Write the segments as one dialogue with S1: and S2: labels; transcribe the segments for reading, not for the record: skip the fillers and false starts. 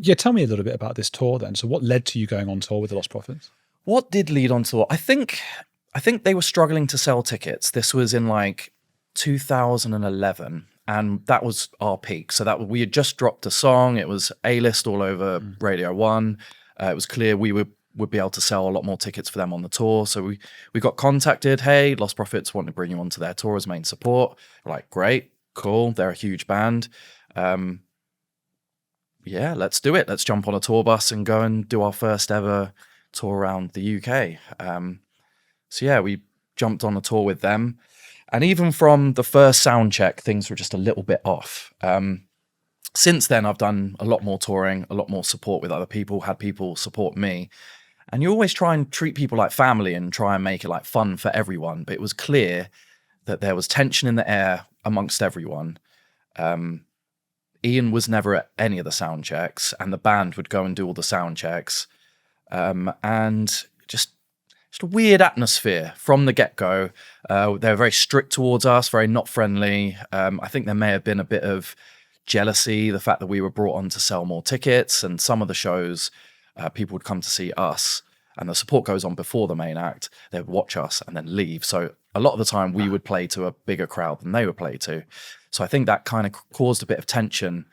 S1: yeah, tell me a little bit about this tour then. So what led to you going on tour with the Lostprophets?
S2: What did lead on tour? I think they were struggling to sell tickets. This was in like 2011, and that was our peak. So that we had just dropped a song. It was A-list all over Radio 1. It was clear we would be able to sell a lot more tickets for them on the tour. So we got contacted. Hey, Lostprophets want to bring you onto their tour as main support. We're like, great, cool. They're a huge band. Yeah, let's do it. Let's jump on a tour bus and go and do our first ever tour around the UK. So yeah, we jumped on a tour with them. And even from the first sound check, things were just a little bit off. Since then, I've done a lot more touring, a lot more support with other people, had people support me. And you always try and treat people like family and try and make it like fun for everyone. But it was clear that there was tension in the air amongst everyone. Ian was never at any of the sound checks, and the band would go and do all the sound checks. And just a weird atmosphere from the get-go. They were very strict towards us, very not friendly. I think there may have been a bit of jealousy, the fact that we were brought on to sell more tickets, and some of the shows, people would come to see us, and the support goes on before the main act. They would watch us and then leave. So a lot of the time we would play to a bigger crowd than they would play to. So I think that kind of caused a bit of tension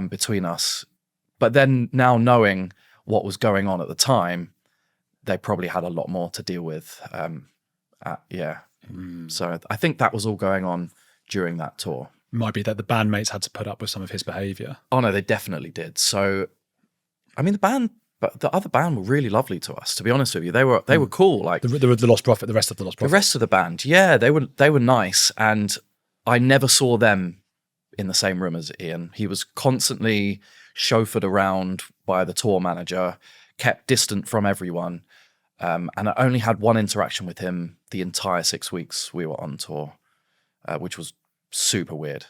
S2: between us. But then now knowing what was going on at the time, they probably had a lot more to deal with. So I think that was all going on during that tour.
S1: Might be that the bandmates had to put up with some of his behaviour.
S2: Oh no, they definitely did. So, I mean, the other band were really lovely to us. To be honest with you, they were cool. Like
S1: the Lost Prophet, the rest of the Lost Prophet,
S2: the rest of the band, yeah, they were nice, and I never saw them in the same room as Ian. He was constantly chauffeured around by the tour manager, kept distant from everyone, and I only had one interaction with him the entire 6 weeks we were on tour, which was super weird.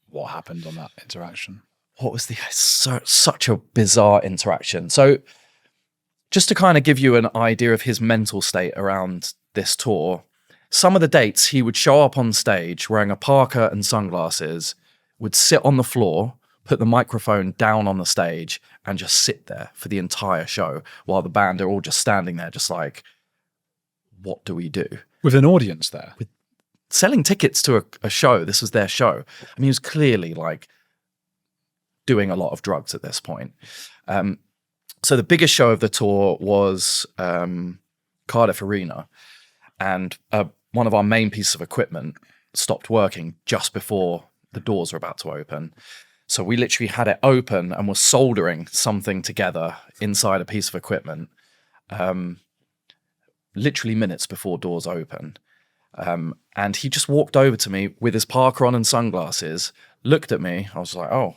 S1: What happened on that interaction?
S2: What was such a bizarre interaction. So just to kind of give you an idea of his mental state around this tour, some of the dates he would show up on stage wearing a parka and sunglasses, would sit on the floor, put the microphone down on the stage, and just sit there for the entire show while the band are all just standing there just like, what do we do?
S1: With an audience there?
S2: Selling tickets to a show. This was their show. I mean, he was clearly like doing a lot of drugs at this point. So the biggest show of the tour was Cardiff Arena, and one of our main pieces of equipment stopped working just before the doors were about to open. So we literally had it open and were soldering something together inside a piece of equipment, literally minutes before doors open. And he just walked over to me with his parka on and sunglasses, looked at me. I was like, oh,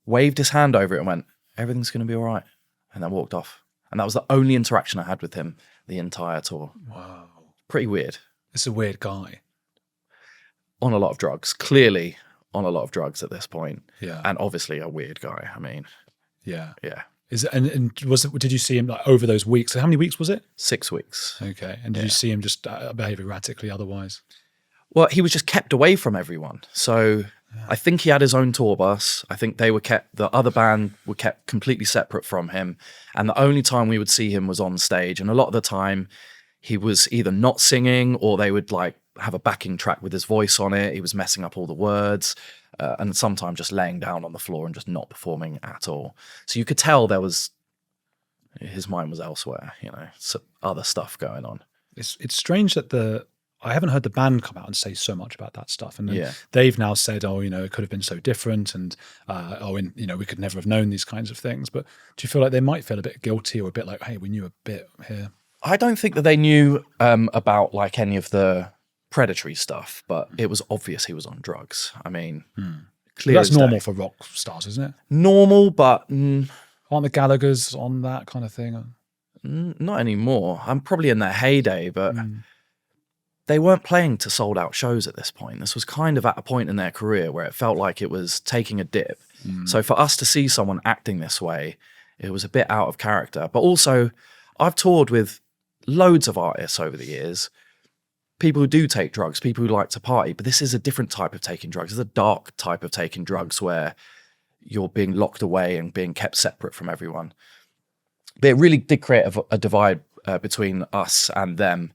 S2: waved his hand over it and went, everything's going to be all right. And then walked off. And that was the only interaction I had with him the entire tour.
S1: Wow.
S2: Pretty weird.
S1: It's a weird guy.
S2: On a lot of drugs. Clearly on a lot of drugs at this point.
S1: Yeah.
S2: And obviously a weird guy. I mean.
S1: Yeah.
S2: Yeah.
S1: Is it, and was it, did you see him like over those weeks? So how many weeks was it?
S2: 6 weeks.
S1: Okay. And did you see him just behave erratically otherwise?
S2: Well, he was just kept away from everyone. So I think he had his own tour bus. I think the other band were kept completely separate from him. And the only time we would see him was on stage. And a lot of the time he was either not singing, or they would like have a backing track with his voice on it. He was messing up all the words, and sometimes just laying down on the floor and just not performing at all. So you could tell his mind was elsewhere, other stuff going on.
S1: It's strange that I haven't heard the band come out and say so much about that stuff. And then they've now said, it could have been so different, and we could never have known these kinds of things. But do you feel like they might feel a bit guilty, or a bit like, hey, we knew a bit here?
S2: I don't think that they knew about like any of the predatory stuff, but it was obvious he was on drugs. I mean, clear
S1: that's normal for rock stars, isn't it?
S2: Normal, but
S1: aren't the Gallaghers on that kind of thing?
S2: Not anymore. I'm probably in their heyday, but they weren't playing to sold out shows at this point. This was kind of at a point in their career where it felt like it was taking a dip. So for us to see someone acting this way, it was a bit out of character. But also, I've toured with loads of artists over the years, people who do take drugs, people who like to party, but this is a different type of taking drugs. It's a dark type of taking drugs where you're being locked away and being kept separate from everyone. But it really did create a divide between us and them.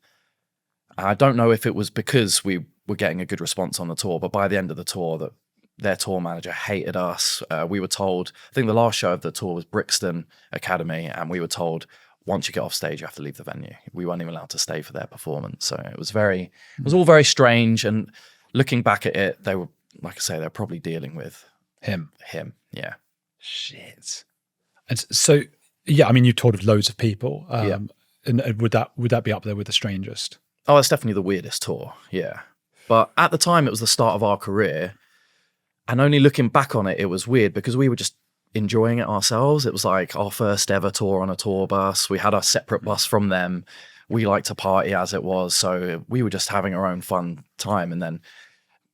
S2: I don't know if it was because we were getting a good response on the tour, but by the end of the tour, that their tour manager hated us. We were told, I think the last show of the tour was Brixton Academy, and we were told, once you get off stage, you have to leave the venue. We weren't even allowed to stay for their performance. So it was all very strange. And looking back at it, they were, like I say, they're probably dealing with
S1: him.
S2: Yeah.
S1: Shit. And so, yeah, I mean, you toured with loads of people.
S2: Yeah.
S1: And would that be up there with the strangest?
S2: Oh, it's definitely the weirdest tour. Yeah. But at the time, it was the start of our career. And only looking back on it, it was weird because we were just enjoying it ourselves. It was like our first ever tour on a tour bus. We had a separate bus from them. We liked to party as it was. So we were just having our own fun time. And then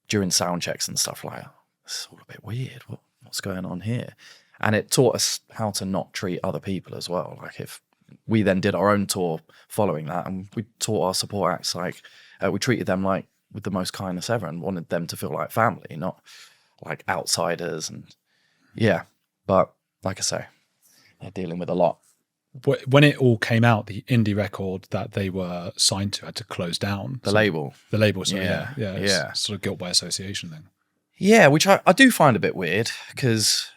S2: during sound checks and stuff, like, it's all a bit weird. What's going on here? And it taught us how to not treat other people as well. Like if we then did our own tour following that, and we taught our support acts, like we treated them like with the most kindness ever and wanted them to feel like family, not like outsiders. And yeah, but like I say, they're dealing with a lot.
S1: When it all came out, the indie record that they were signed to had to close down.
S2: The label.
S1: So yeah. Sort of guilt by association thing.
S2: Yeah, which I do find a bit weird because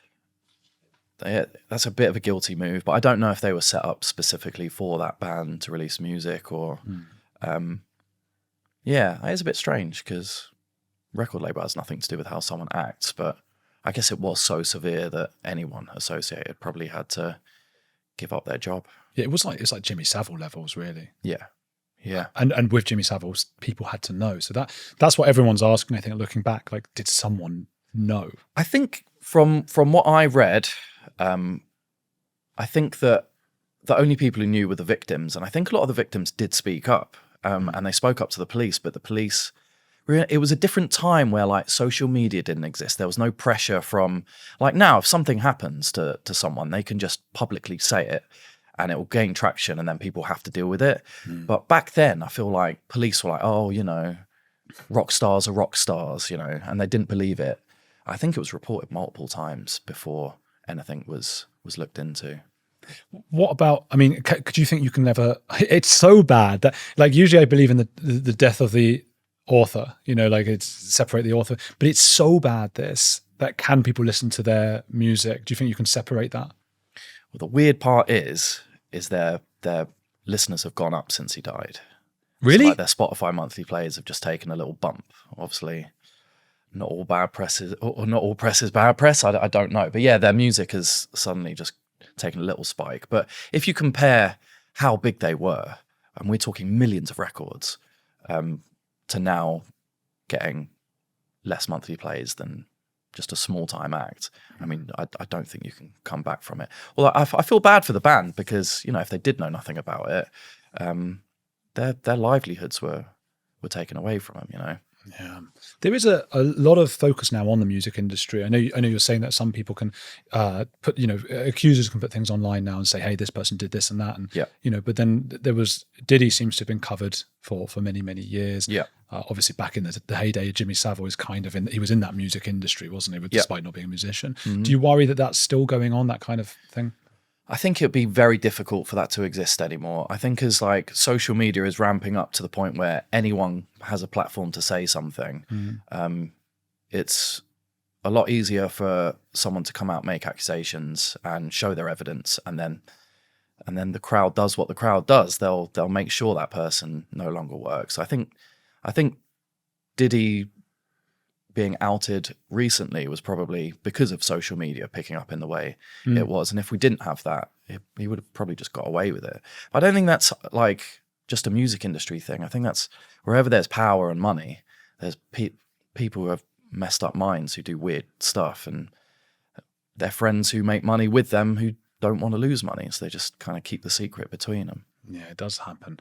S2: that's a bit of a guilty move, but I don't know if they were set up specifically for that band to release music or... yeah, it's a bit strange because record label has nothing to do with how someone acts, but I guess it was so severe that anyone associated probably had to give up their job.
S1: Yeah, it's like Jimmy Savile levels, really.
S2: Yeah.
S1: And with Jimmy Savile, people had to know. So that's what everyone's asking, I think, looking back. Like, did someone know? I
S2: think from what I read, I think that the only people who knew were the victims, and I think a lot of the victims did speak up, and they spoke up to the police, but the police... It was a different time where like social media didn't exist. There was no pressure from like now, if something happens to someone, they can just publicly say it and it will gain traction and then people have to deal with it. But back then I feel like police were like, oh, you know, rock stars are rock stars, you know, and they didn't believe it. I think it was reported multiple times before anything was looked into.
S1: What about, I mean, could you think you can never, it's so bad that like usually I believe in the death of the author, you know, like it's separate the author, but it's so bad that can people listen to their music? Do you think you can separate that?
S2: Well, the weird part is their listeners have gone up since he died.
S1: Really?
S2: So like their Spotify monthly plays have just taken a little bump. Obviously, not all bad press is, or not all press is bad press. I don't know, but yeah, their music has suddenly just taken a little spike. But if you compare how big they were, and we're talking millions of records, to now getting less monthly plays than just a small time act. I mean, I don't think you can come back from it. Well, I feel bad for the band because, you know, if they did know nothing about it, their livelihoods were taken away from them, you know.
S1: Yeah, there is a lot of focus now on the music industry. I know you're saying that some people can put, you know, accusers can put things online now and say, hey, this person did this and that, and you know. But then there was Diddy seems to have been covered for many years. Yeah, obviously back in the heyday, Jimmy Savile is kind of he was in that music industry, wasn't he? Despite not being a musician. Mm-hmm. Do you worry that that's still going on, that kind of thing?
S2: I think it'd be very difficult for that to exist anymore. I think as like social media is ramping up to the point where anyone has a platform to say something, it's a lot easier for someone to come out, make accusations and show their evidence, and then the crowd does what the crowd does. They'll make sure that person no longer works. I think Diddy being outed recently was probably because of social media picking up in the way it was. And if we didn't have that, he would have probably just got away with it. But I don't think that's like just a music industry thing. I think that's wherever there's power and money, there's people who have messed up minds who do weird stuff, and their friends who make money with them who don't want to lose money. So they just kind of keep the secret between them.
S1: Yeah, it does happen.